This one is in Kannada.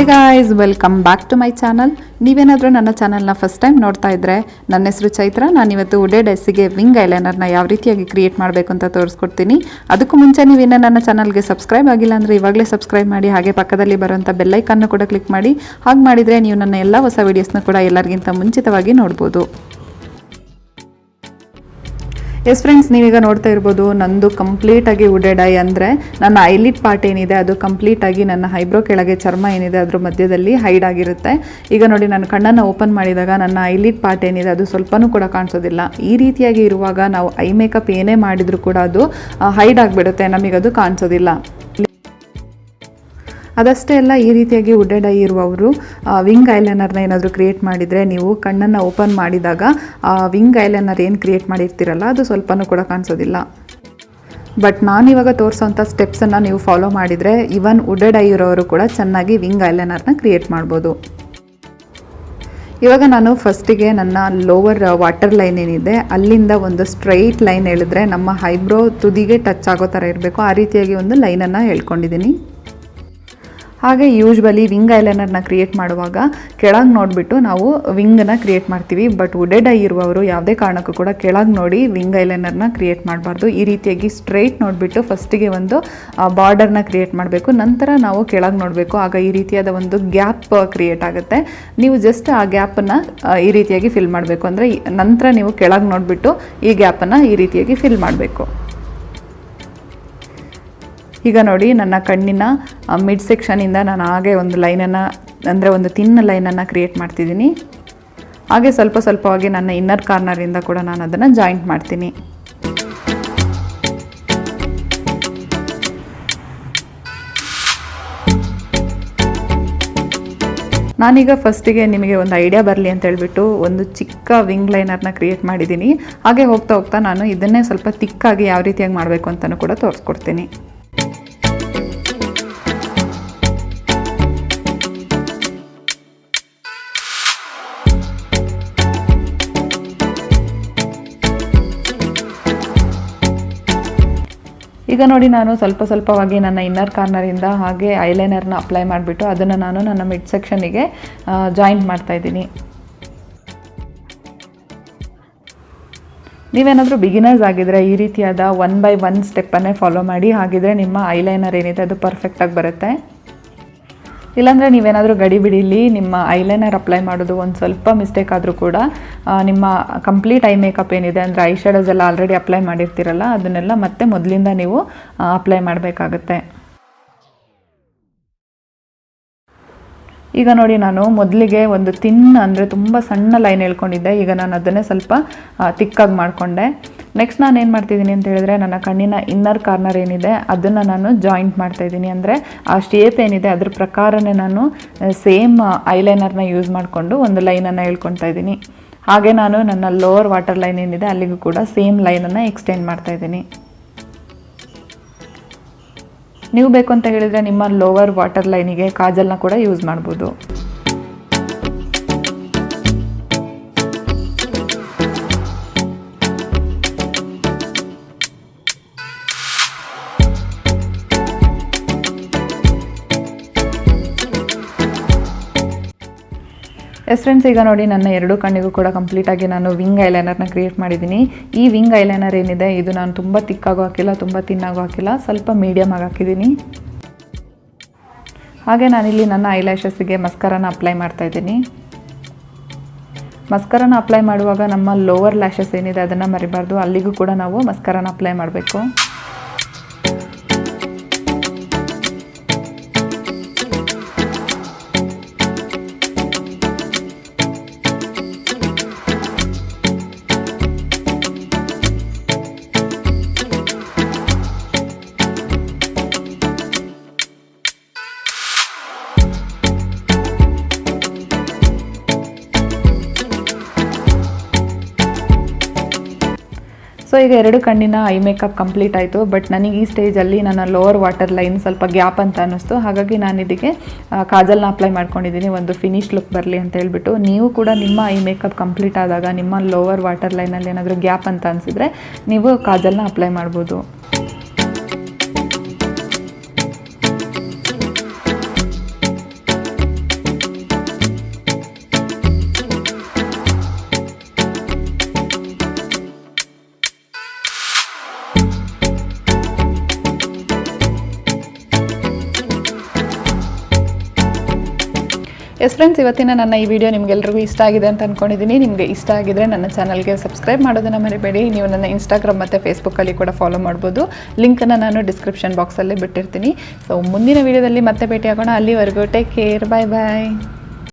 Guys, welcome back to my channel. ನೀವೇನಾದರೂ ನನ್ನ ಚಾನಲ್ನ ಫಸ್ಟ್ ಟೈಮ್ ನೋಡ್ತಾ ಇದ್ದರೆ, ನನ್ನ ಹೆಸರು ಚೈತ್ರ. ನಾನಿವತ್ತು ವುಡೆಡ್ ಐಸಿಗೆ ವಿಂಗ್ ಐಲೈನರ್ನ ಯಾವ ರೀತಿಯಾಗಿ ಕ್ರಿಯೇಟ್ ಮಾಡಬೇಕು ಅಂತ ತೋರಿಸ್ಕೊಡ್ತೀನಿ. ಅದಕ್ಕೂ ಮುಂಚೆ ನೀವೇನೋ ನನ್ನ ಚಾನಲ್ಗೆ ಸಬ್ಸ್ಕ್ರೈಬ್ ಆಗಿಲ್ಲ ಅಂದರೆ ಇವಾಗಲೇ ಸಬ್ಸ್ಕ್ರೈಬ್ ಮಾಡಿ, ಹಾಗೆ ಪಕ್ಕದಲ್ಲಿ ಬರುವಂಥ ಬೆಲ್ಲೈಕನ್ನು ಕೂಡ ಕ್ಲಿಕ್ ಮಾಡಿ. ಹಾಗೆ ಮಾಡಿದರೆ ನೀವು ನನ್ನ ಎಲ್ಲ ಹೊಸ ವೀಡಿಯೋಸ್ನ ಕೂಡ ಎಲ್ಲರಿಗಿಂತ ಮುಂಚಿತವಾಗಿ ನೋಡ್ಬೋದು. ಎಸ್ ಫ್ರೆಂಡ್ಸ್, ನೀವೀಗ ನೋಡ್ತಾ ಇರ್ಬೋದು ನಂದು ಕಂಪ್ಲೀಟಾಗಿ ವುಡೆಡ್ ಐ, ಅಂದರೆ ನನ್ನ ಐಲಿಡ್ ಪಾರ್ಟ್ ಏನಿದೆ ಅದು ಕಂಪ್ಲೀಟಾಗಿ ನನ್ನ ಐಬ್ರೋ ಕೆಳಗೆ ಚರ್ಮ ಏನಿದೆ ಅದ್ರ ಮಧ್ಯದಲ್ಲಿ ಹೈಡ್ ಆಗಿರುತ್ತೆ. ಈಗ ನೋಡಿ, ನಾನು ಕಣ್ಣನ್ನು ಓಪನ್ ಮಾಡಿದಾಗ ನನ್ನ ಐಲಿಡ್ ಪಾರ್ಟ್ ಏನಿದೆ ಅದು ಸ್ವಲ್ಪನೂ ಕೂಡ ಕಾಣಿಸೋದಿಲ್ಲ. ಈ ರೀತಿಯಾಗಿ ಇರುವಾಗ ನಾವು ಐ ಮೇಕಪ್ ಏನೇ ಮಾಡಿದರೂ ಕೂಡ ಅದು ಹೈಡ್ ಆಗಿಬಿಡುತ್ತೆ, ನಮಗದು ಕಾಣಿಸೋದಿಲ್ಲ. ಅದಷ್ಟೇ ಅಲ್ಲ, ಈ ರೀತಿಯಾಗಿ ವುಡೆಡ್ ಐ ಇರುವವರು ವಿಂಗ್ ಐಲೈನರ್ನ ಏನಾದರೂ ಕ್ರಿಯೇಟ್ ಮಾಡಿದರೆ, ನೀವು ಕಣ್ಣನ್ನು ಓಪನ್ ಮಾಡಿದಾಗ ವಿಂಗ್ ಐಲೈನರ್ ಏನು ಕ್ರಿಯೇಟ್ ಮಾಡಿರ್ತೀರಲ್ಲ ಅದು ಸ್ವಲ್ಪನೂ ಕೂಡ ಕಾಣಿಸೋದಿಲ್ಲ. ಬಟ್ ನಾನಿವಾಗ ತೋರಿಸೋಂಥ ಸ್ಟೆಪ್ಸನ್ನು ನೀವು ಫಾಲೋ ಮಾಡಿದರೆ ಇವನ್ ವುಡೆಡ್ ಐ ಇರೋರು ಕೂಡ ಚೆನ್ನಾಗಿ ವಿಂಗ್ ಐಲೈನರ್ನ ಕ್ರಿಯೇಟ್ ಮಾಡ್ಬೋದು. ಇವಾಗ ನಾನು ಫಸ್ಟಿಗೆ ನನ್ನ ಲೋವರ್ ವಾಟರ್ ಲೈನ್ ಏನಿದೆ ಅಲ್ಲಿಂದ ಒಂದು ಸ್ಟ್ರೈಟ್ ಲೈನ್ ಎಳೆದ್ರೆ ನಮ್ಮ ಐಬ್ರೋ ತುದಿಗೆ ಟಚ್ ಆಗೋ ಥರ ಇರಬೇಕು, ಆ ರೀತಿಯಾಗಿ ಒಂದು ಲೈನನ್ನು ಹೇಳ್ಕೊಂಡಿದ್ದೀನಿ. ಹಾಗೆ ಯೂಶ್ವಲಿ ವಿಂಗ್ ಐಲೈನರ್ನ ಕ್ರಿಯೇಟ್ ಮಾಡುವಾಗ ಕೆಳಗೆ ನೋಡಿಬಿಟ್ಟು ನಾವು ವಿಂಗನ್ನು ಕ್ರಿಯೇಟ್ ಮಾಡ್ತೀವಿ. ಬಟ್ ವುಡೆಡ್ ಐ ಇರುವವರು ಯಾವುದೇ ಕಾರಣಕ್ಕೂ ಕೂಡ ಕೆಳಗೆ ನೋಡಿ ವಿಂಗ್ ಐಲೈನರ್ನ ಕ್ರಿಯೇಟ್ ಮಾಡಬಾರ್ದು. ಈ ರೀತಿಯಾಗಿ ಸ್ಟ್ರೈಟ್ ನೋಡಿಬಿಟ್ಟು ಫಸ್ಟಿಗೆ ಒಂದು ಬಾರ್ಡರ್ನ ಕ್ರಿಯೇಟ್ ಮಾಡಬೇಕು, ನಂತರ ನಾವು ಕೆಳಗೆ ನೋಡಬೇಕು. ಆಗ ಈ ರೀತಿಯಾದ ಒಂದು ಗ್ಯಾಪ್ ಕ್ರಿಯೇಟ್ ಆಗುತ್ತೆ. ನೀವು ಜಸ್ಟ್ ಆ ಗ್ಯಾಪನ್ನು ಈ ರೀತಿಯಾಗಿ ಫಿಲ್ ಮಾಡಬೇಕು, ಅಂದರೆ ನಂತರ ನೀವು ಕೆಳಗೆ ನೋಡಿಬಿಟ್ಟು ಈ ಗ್ಯಾಪನ್ನು ಈ ರೀತಿಯಾಗಿ ಫಿಲ್ ಮಾಡಬೇಕು. ಈಗ ನೋಡಿ, ನನ್ನ ಕಣ್ಣಿನ ಮಿಡ್ ಸೆಕ್ಷನಿಂದ ನಾನು ಹಾಗೆ ಒಂದು ಲೈನನ್ನು, ಅಂದರೆ ಒಂದು ತಿನ್ ಲೈನನ್ನು ಕ್ರಿಯೇಟ್ ಮಾಡ್ತಿದ್ದೀನಿ. ಹಾಗೆ ಸ್ವಲ್ಪ ಸ್ವಲ್ಪವಾಗಿ ನನ್ನ ಇನ್ನರ್ ಕಾರ್ನರಿಂದ ಕೂಡ ನಾನು ಅದನ್ನು ಜಾಯಿಂಟ್ ಮಾಡ್ತೀನಿ. ನಾನೀಗ ಫಸ್ಟಿಗೆ ನಿಮಗೆ ಒಂದು ಐಡಿಯಾ ಬರಲಿ ಅಂತ ಹೇಳ್ಬಿಟ್ಟು ಒಂದು ಚಿಕ್ಕ ವಿಂಗ್ ಲೈನರ್ನ ಕ್ರಿಯೇಟ್ ಮಾಡಿದ್ದೀನಿ. ಹಾಗೆ ಹೋಗ್ತಾ ಹೋಗ್ತಾ ನಾನು ಇದನ್ನೇ ಸ್ವಲ್ಪ ತಿಕ್ಕಾಗಿ ಯಾವ ರೀತಿಯಾಗಿ ಮಾಡಬೇಕು ಅಂತಲೂ ಕೂಡ ತೋರಿಸ್ಕೊಡ್ತೀನಿ. ಈಗ ನೋಡಿ, ನಾನು ಸ್ವಲ್ಪವಾಗಿ ನನ್ನ ಇನ್ನರ್ ಕಾರ್ನರಿಂದ ಹಾಗೆ ಐಲೈನರ್ನ ಅಪ್ಲೈ ಮಾಡಿಬಿಟ್ಟು ಅದನ್ನು ನಾನು ನನ್ನ ಮಿಡ್ ಸೆಕ್ಷನಿಗೆ ಜಾಯಿಂಟ್ ಮಾಡ್ತಾಯಿದ್ದೀನಿ. ನೀವೇನಾದರೂ ಬಿಗಿನರ್ಸ್ ಆಗಿದ್ದರೆ ಈ ರೀತಿಯಾದ 1 by 1 ಸ್ಟೆಪ್ಪನ್ನೇ ಫಾಲೋ ಮಾಡಿ, ಹಾಗಿದ್ರೆ ನಿಮ್ಮ ಐಲೈನರ್ ಏನಿದೆ ಅದು ಪರ್ಫೆಕ್ಟಾಗಿ ಬರುತ್ತೆ. ಇಲ್ಲಾಂದರೆ ನೀವೇನಾದರೂ ಗಡಿಬಿಡಿಲಿ ನಿಮ್ಮ ಐಲೈನರ್ ಅಪ್ಲೈ ಮಾಡೋದು ಒಂದು ಸ್ವಲ್ಪ ಮಿಸ್ಟೇಕ್ ಆದರೂ ಕೂಡ ನಿಮ್ಮ ಕಂಪ್ಲೀಟ್ ಐ ಮೇಕಪ್ ಏನಿದೆ, ಅಂದರೆ ಐ ಶ್ಯಾಡೋಸ್ ಎಲ್ಲ ಆಲ್ರೆಡಿ ಅಪ್ಲೈ ಮಾಡಿರ್ತೀರಲ್ಲ ಅದನ್ನೆಲ್ಲ ಮತ್ತೆ ಮೊದಲಿಂದ ನೀವು ಅಪ್ಲೈ ಮಾಡಬೇಕಾಗತ್ತೆ. ಈಗ ನೋಡಿ, ನಾನು ಮೊದಲಿಗೆ ಒಂದು ತಿನ್, ಅಂದರೆ ತುಂಬ ಸಣ್ಣ ಲೈನ್ ಹೇಳ್ಕೊಂಡಿದ್ದೆ. ಈಗ ನಾನು ಅದನ್ನೇ ಸ್ವಲ್ಪ ತಿಕ್ಕಾಗಿ ಮಾಡಿಕೊಂಡೆ. ನೆಕ್ಸ್ಟ್ ನಾನು ಏನು ಮಾಡ್ತಿದ್ದೀನಿ ಅಂತ ಹೇಳಿದ್ರೆ, ನನ್ನ ಕಣ್ಣಿನ ಇನ್ನರ್ ಕಾರ್ನರ್ ಏನಿದೆ ಅದನ್ನು ನಾನು ಜಾಯಿಂಟ್ ಮಾಡ್ತಾಯಿದ್ದೀನಿ. ಅಂದರೆ ಆ ಶೇಪ್ ಏನಿದೆ ಅದ್ರ ಪ್ರಕಾರನೇ ನಾನು ಸೇಮ್ ಐಲೈನರ್ನ ಯೂಸ್ ಮಾಡಿಕೊಂಡು ಒಂದು ಲೈನನ್ನು ಹೇಳ್ಕೊತಾ ಇದ್ದೀನಿ. ಹಾಗೆ ನಾನು ನನ್ನ ಲೋವರ್ ವಾಟರ್ ಲೈನ್ ಏನಿದೆ ಅಲ್ಲಿಗೂ ಕೂಡ ಸೇಮ್ ಲೈನನ್ನು ಎಕ್ಸ್ಟೆಂಡ್ ಮಾಡ್ತಾಯಿದ್ದೀನಿ. ನೀವು ಬೇಕು ಅಂತ ಹೇಳಿದರೆ ನಿಮ್ಮ ಲೋವರ್ ವಾಟರ್ ಲೈನಿಗೆ ಕಾಜಲ್ನ ಕೂಡ ಯೂಸ್ ಮಾಡ್ಬೋದು. ಎಸ್ ಫ್ರೆಂಡ್ಸ್, ಈಗ ನೋಡಿ, ನನ್ನ ಎರಡು ಕಣ್ಣಿಗೂ ಕೂಡ ಕಂಪ್ಲೀಟಾಗಿ ನಾನು ವಿಂಗ್ ಐಲೈನರ್ನ ಕ್ರಿಯೇಟ್ ಮಾಡಿದ್ದೀನಿ. ಈ ವಿಂಗ್ ಐಲೈನರ್ ಏನಿದೆ ಇದು ನಾನು ತುಂಬ ತಿಕ್ಕಾಗೂ ಹಾಕಿಲ್ಲ, ತುಂಬ ತಿನ್ನಾಗೂ ಹಾಕಿಲ್ಲ, ಸ್ವಲ್ಪ ಮೀಡಿಯಮ್ ಆಗಿ ಹಾಕಿದ್ದೀನಿ. ಹಾಗೆ ನಾನಿಲ್ಲಿ ನನ್ನ ಐಲ್ಯಾಶಸ್ಸಿಗೆ ಮಸ್ಕರನ ಅಪ್ಲೈ ಮಾಡ್ತಾಯಿದ್ದೀನಿ. ಮಸ್ಕರನ ಅಪ್ಲೈ ಮಾಡುವಾಗ ನಮ್ಮ ಲೋವರ್ ಲ್ಯಾಶಸ್ ಏನಿದೆ ಅದನ್ನು ಮರಿಬಾರ್ದು, ಅಲ್ಲಿಗೂ ಕೂಡ ನಾವು ಮಸ್ಕರನ ಅಪ್ಲೈ ಮಾಡಬೇಕು. ಸೊ ಈಗ ಎರಡು ಕಣ್ಣಿನ ಐ ಮೇಕಪ್ ಕಂಪ್ಲೀಟ್ ಆಯಿತು. ಬಟ್ ನನಗೆ ಈ ಸ್ಟೇಜಲ್ಲಿ ನನ್ನ ಲೋವರ್ ವಾಟರ್ ಲೈನ್ ಸ್ವಲ್ಪ ಗ್ಯಾಪ್ ಅಂತ ಅನ್ನಿಸ್ತು. ಹಾಗಾಗಿ ನಾನು ಇದಕ್ಕೆ ಕಾಜಲ್ನ ಅಪ್ಲೈ ಮಾಡ್ಕೊಂಡಿದ್ದೀನಿ, ಒಂದು ಫಿನಿಶ್ ಲುಕ್ ಬರಲಿ ಅಂತ ಹೇಳ್ಬಿಟ್ಟು. ನೀವು ಕೂಡ ನಿಮ್ಮ ಐ ಮೇಕಪ್ ಕಂಪ್ಲೀಟ್ ಆದಾಗ ನಿಮ್ಮ ಲೋವರ್ ವಾಟರ್ ಲೈನಲ್ಲಿ ಏನಾದರೂ ಗ್ಯಾಪ್ ಅಂತ ಅನಿಸಿದ್ರೆ ನೀವು ಕಾಜಲ್ನ ಅಪ್ಲೈ ಮಾಡ್ಬೋದು. ಎಸ್ ಫ್ರೆಂಡ್ಸ್, ಇವತ್ತಿನ ನನ್ನ ಈ ವಿಡಿಯೋ ನಿಮಗೆಲ್ಲರಿಗೂ ಇಷ್ಟ ಆಗಿದೆ ಅಂತ ಅಂದ್ಕೊಂಡಿದ್ದೀನಿ. ನಿಮಗೆ ಇಷ್ಟ ಆಗಿದ್ರೆ ನನ್ನ ಚಾನಲ್ಗೆ ಸಬ್ಸ್ಕ್ರೈಬ್ ಮಾಡೋದನ್ನು ಮರಿಬೇಡಿ. ನೀವು ನನ್ನ ಇನ್ಸ್ಟಾಗ್ರಾಮ್ ಮತ್ತು ಫೇಸ್ಬುಕ್ಕಲ್ಲಿ ಕೂಡ ಫಾಲೋ ಮಾಡ್ಬೋದು. ಲಿಂಕನ್ನು ನಾನು ಡಿಸ್ಕ್ರಿಪ್ಷನ್ ಬಾಕ್ಸಲ್ಲಿ ಬಿಟ್ಟಿರ್ತೀನಿ. ಸೊ ಮುಂದಿನ ವಿಡಿಯೋದಲ್ಲಿ ಮತ್ತೆ ಭೇಟಿಯಾಗೋಣ. ಅಲ್ಲಿವರೆಗೂ ಟೇಕ್ ಕೇರ್, ಬಾಯ್ ಬಾಯ್.